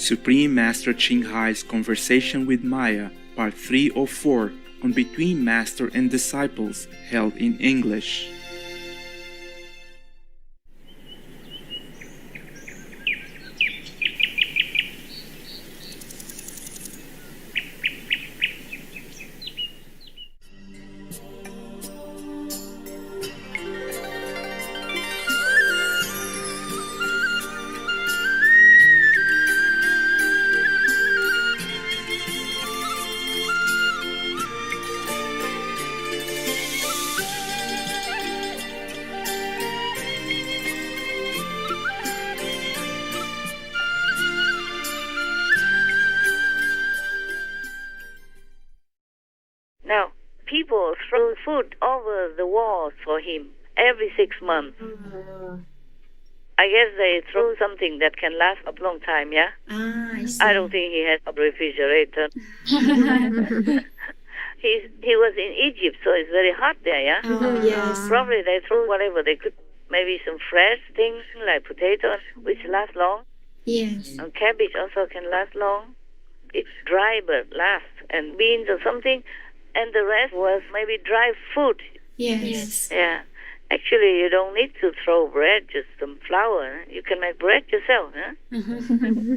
Supreme Master 칭하이's Conversation with Maya, Part 304, on Between Master and Disciples, held in English. Now, people throw food over the walls for him every 6 months. I guess they throw something that can last a long time, yeah? I see. I don't think he has a refrigerator. He was in Egypt, so it's very hot there, yeah? Oh, yes. Probably they threw whatever they could. Maybe some fresh things like potatoes, which last long. Yes. And cabbage also can last long. It's dry but lasts. And beans or something. And the rest was maybe dry food. Yes. Yeah. Actually, you don't need to throw bread, just some flour. You can make bread yourself, huh?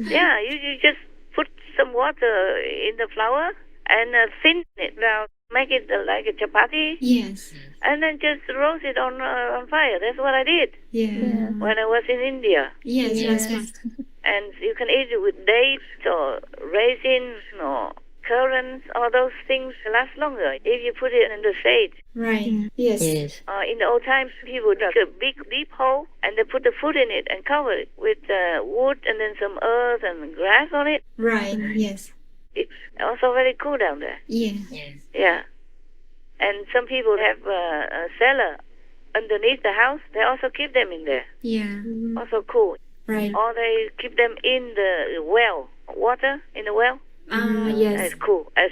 Yeah, you just put some water in the flour and thin it down. Make it like a chapati. Yes. And then just roast it on fire. That's what I did Yeah. when I was in India. Yes. Yes. And you can eat it with dates or raisins or currants. All those things last longer if you put it in the shade. Right. Yes. In the old times, people would dug a big deep hole and they put the food in it and cover it with wood and then some earth and grass on it. Right. Yes. It's also very cool down there. Yeah. Yeah. And some people have a cellar underneath the house. They also keep them in there. Yeah. Also cool. Right. Or they keep them in the well, water in the well. Yes. As cool as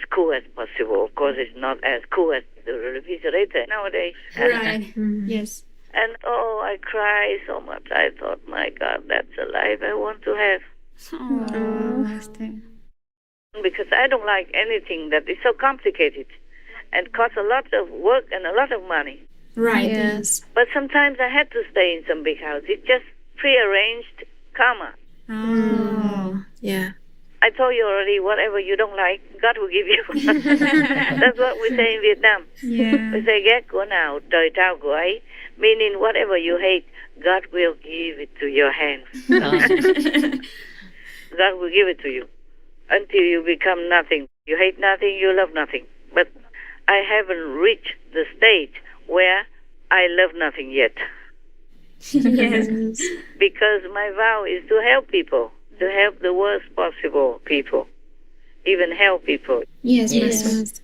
possible. Of course, it's not as cool as the refrigerator nowadays. Right. Yes. And I cried so much. I thought, my God, that's a life I want to have. Because I don't like anything that is so complicated and costs a lot of work and a lot of money. Right. Yes. But sometimes I had to stay in some big house. It's just prearranged karma. Oh. Yeah. I told you already, whatever you don't like, God will give you. That's what we say in Vietnam. Yeah. We say, ghét của nào, trời trao của ấy. Meaning, whatever you hate, God will give it to your hands. God will give it to you until you become nothing. You hate nothing, you love nothing. But I haven't reached the stage where I love nothing yet. Yes. Because my vow is to help people, to help the worst possible people, even help people. Yes.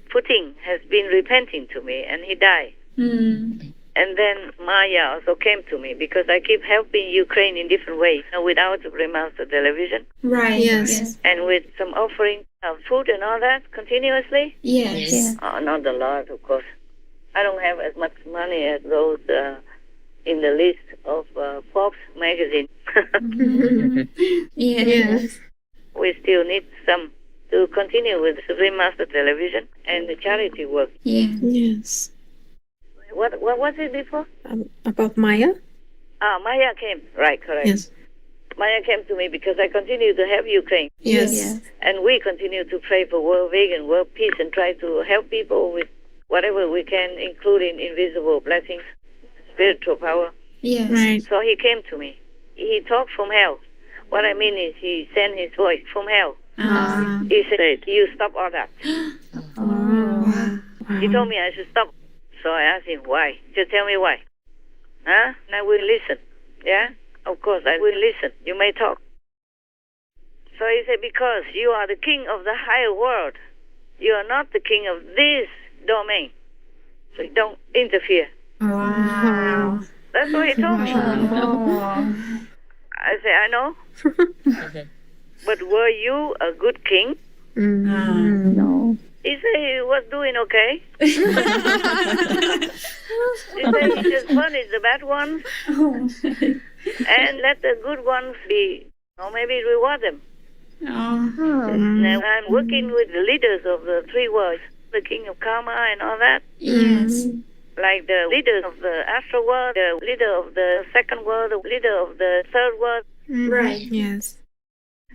Putin has been repenting to me, and he died. And then Maya also came to me because I keep helping Ukraine in different ways, without the remaster television. Right. Yes. And with some offering of food and all that continuously. Yes. Not a lot, of course. I don't have as much money as those in the list of Forbes magazine. Yes. We still need some to continue with the remaster television and the charity work. Yeah. Yes. What was it before? About Maya? Maya came. Right, correct. Yes. Maya came to me because I continue to help Ukraine. Yes. And we continue to pray for world vegan, world peace, and try to help people with whatever we can, including invisible blessings, spiritual power. Yes. Right. So he came to me. He talked from hell. What I mean is he sent his voice from hell. He said, you stop all that. He told me I should stop. So I asked him, why? Just tell me why. Huh? And I will listen. Yeah? Of course, I will listen. You may talk. So he said, because you are the king of the higher world. You are not the king of this domain. So don't interfere. Wow. That's what he told me. I said, I know. But were you a good king? No. He said he was doing okay. He said he just punish the bad ones and let the good ones be, or maybe reward them. Oh. Now I'm working with the leaders of the three worlds, the king of karma and all that. Yes. Like the leader of the astral world, the leader of the second world, the leader of the third world. Right. Yes.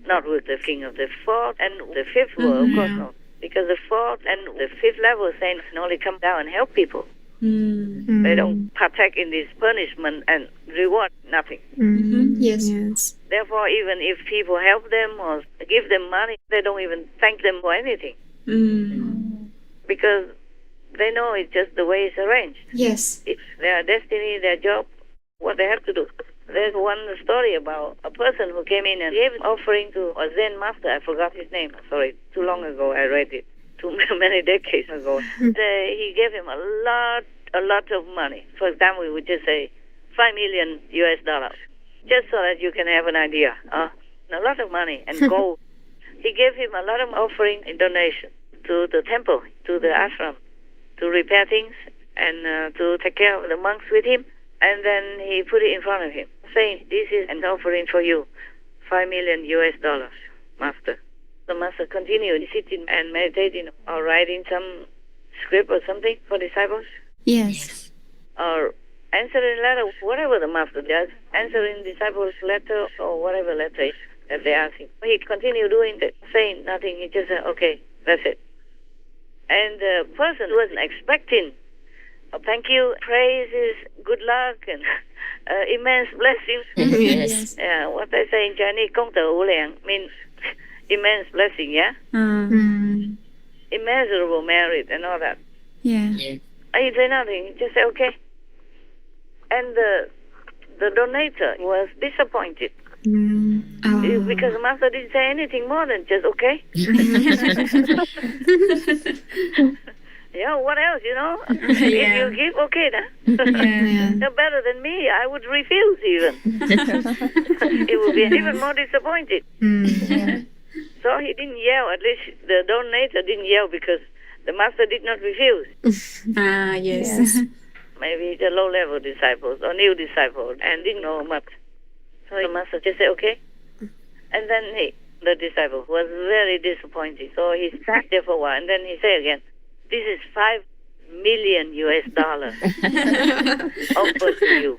Not with the king of the fourth and the fifth world, of course Yeah. not. Because the fourth and the fifth level saints can only come down and help people. They don't partake in this punishment and reward, nothing. Yes. Yes. Therefore, even if people help them or give them money, they don't even thank them for anything. Because they know it's just the way it's arranged. Yes. It's their destiny, their job, what they have to do. There's one story about a person who came in and gave an offering to a Zen master. I forgot his name. Sorry, too long ago I read it. Too many decades ago. He gave him a lot of money. For example, we would just say $5 million US, just so that you can have an idea. A lot of money and gold. He gave him a lot of offering in donation to the temple, to the ashram, to repair things and to take care of the monks with him. And then he put it in front of him, saying, "This is an offering for you, $5 million US, master." The master continued sitting and meditating or writing some script or something for disciples, Yes. or answering letter, whatever the master does, answering disciples' letter or whatever letter that they ask him. He continued doing that, saying nothing. He just said, "Okay, that's it." And the person wasn't expecting thank you, praises, good luck, and immense blessings. Yes. Yeah, what they say in Chinese, 功德无量, means immense blessing, yeah? Immeasurable merit and all that. Yeah. He said nothing, he just said, okay. And the donator was disappointed because the master didn't say anything more than just okay. Yeah, what else, you know? If you give, okay, then. You're better than me. I would refuse even. He would be even more disappointed. So he didn't yell. At least the donator didn't yell because the master did not refuse. Yes. Maybe the low-level disciples or new disciples and didn't know much. So the master just said, okay. And then the disciple was very disappointed. So he sat there for a while and then he said again, "This is $5 million US offered to you."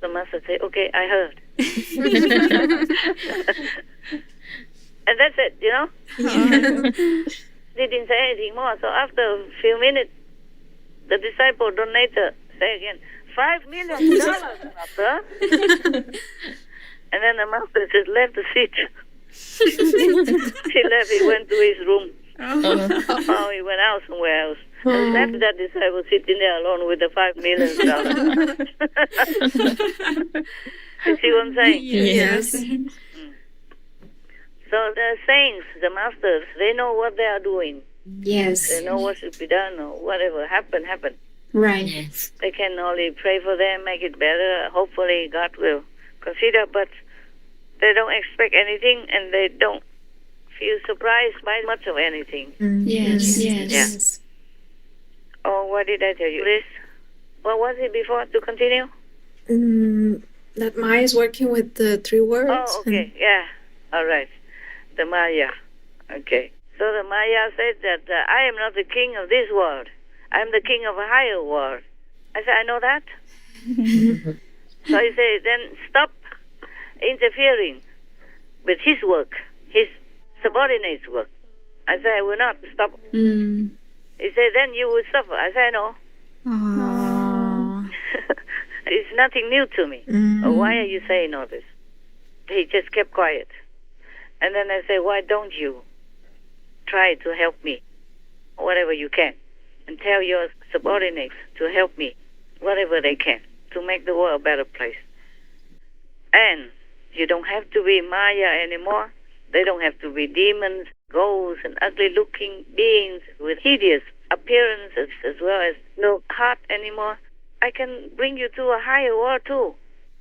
The master said, "Okay, I heard." And that's it, you know? They didn't say anything more. So after a few minutes, the disciple donator said again, $5 million, master. And then the master just left the seat. He left, he went to his room. He went out somewhere else. And left that disciple sitting there alone with the $5 million. You see what I'm saying? Yes. So the saints, the masters, they know what they are doing. Yes. They know what should be done or whatever happen. Right. They can only pray for them, make it better. Hopefully God will consider, but they don't expect anything and they don't feel surprised by much of anything. Yes. Yes. Oh, what did I tell you? This? What was it before to continue? That Maya is working with the three words. Oh, okay. Yeah. All right. The Maya. Okay. So the Maya said that I am not the king of this world. I am the king of a higher world. I said, I know that. So he said, then stop interfering with his work, his subordinates' work. I said, I will not stop. He said, then you will suffer. I said, no. It's nothing new to me. Why are you saying all this? He just kept quiet. And then I said, why don't you try to help me, whatever you can, and tell your subordinates to help me, whatever they can, to make the world a better place. And you don't have to be Maya anymore. They don't have to be demons, ghosts, and ugly-looking beings with hideous appearances as well as no heart anymore. I can bring you to a higher world too.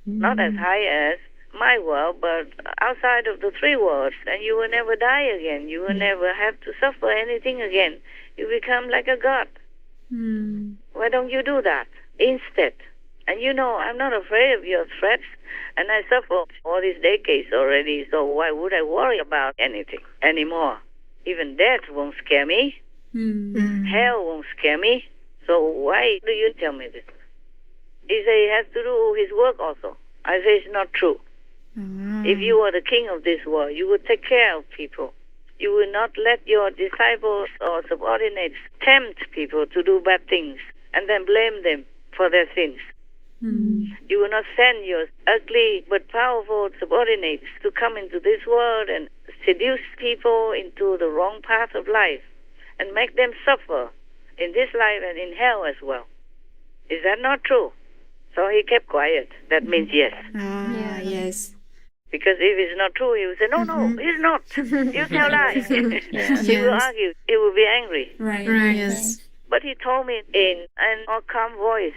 Not as high as my world, but outside of the three worlds. And you will never die again. You will never have to suffer anything again. You become like a god. Why don't you do that instead? And you know, I'm not afraid of your threats. And I suffer all these decades already, so why would I worry about anything anymore? Even death won't scare me. Hell won't scare me. So why do you tell me this? He said he has to do his work also. I say it's not true. If you were the king of this world, you would take care of people. You will not let your disciples or subordinates tempt people to do bad things and then blame them for their sins. You will not send your ugly but powerful subordinates to come into this world and seduce people into the wrong path of life and make them suffer in this life and in hell as well. Is that not true? So he kept quiet. That means yes. Yes. Because if it's not true, he will say, no, it's not. You tell lies. He will argue. He will be angry. Right. Yes. But he told me in an calm voice.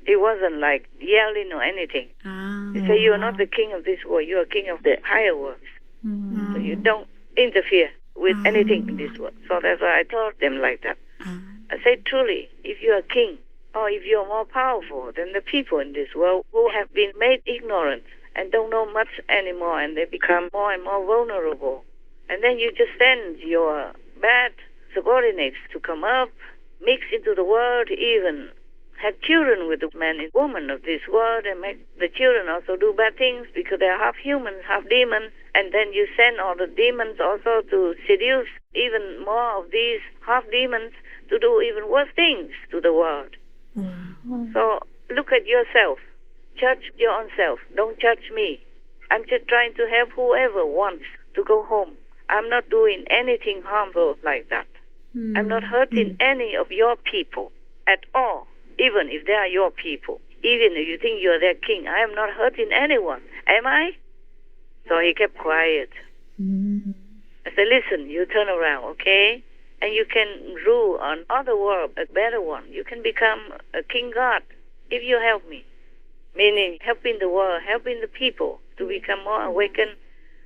He wasn't like yelling or anything. He said, you are not the king of this world. You are king of the higher world. So you don't interfere with anything in this world. So that's why I told them like that. I said, truly, if you are king, or if you are more powerful than the people in this world who have been made ignorant and don't know much anymore, and they become more and more vulnerable, and then you just send your bad subordinates to come up, mix into the world, even have children with the men and women of this world, and make the children also do bad things because they're half humans, half demons, and then you send all the demons also to seduce even more of these half demons to do even worse things to the world. So look at yourself. Judge your own self. Don't judge me. I'm just trying to help whoever wants to go home. I'm not doing anything harmful like that. I'm not hurting any of your people at all, even if they are your people. Even if you think you're their king, I am not hurting anyone. Am I? So he kept quiet. I said, listen, you turn around, okay? And you can rule on other world, a better one. You can become a king god if you help me. Meaning helping the world, helping the people to become more awakened,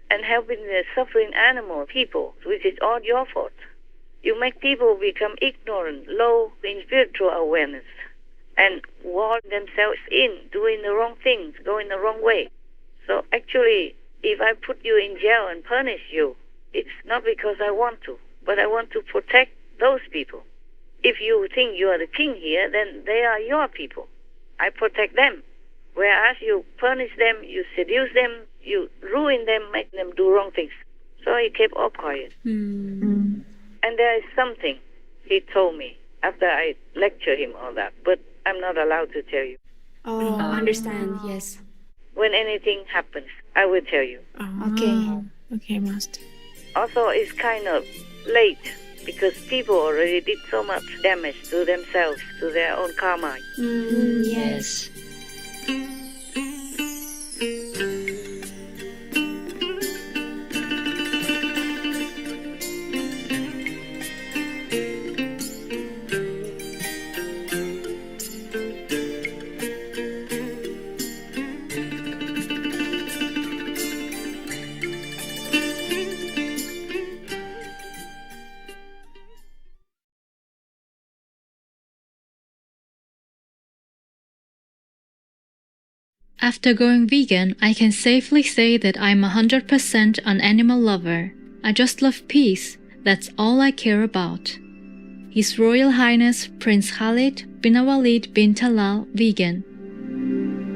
and helping the suffering animal people, which is all your fault. You make people become ignorant, low in spiritual awareness, and wall themselves in, doing the wrong things, going the wrong way. So actually, if I put you in jail and punish you, it's not because I want to, but I want to protect those people. If you think you are the king here, then they are your people. I protect them. Whereas you punish them, you seduce them, you ruin them, make them do wrong things. So he kept all quiet. And there is something he told me after I lectured him all that, but I'm not allowed to tell you. Oh, understand. Yes. When anything happens, I will tell you. Okay. Okay, Master. Also, it's kind of late because people already did so much damage to themselves, to their own karma. Yes. After going vegan, I can safely say that I'm 100% an animal lover. I just love peace. That's all I care about. His Royal Highness Prince Khalid bin Walid bin Talal, vegan.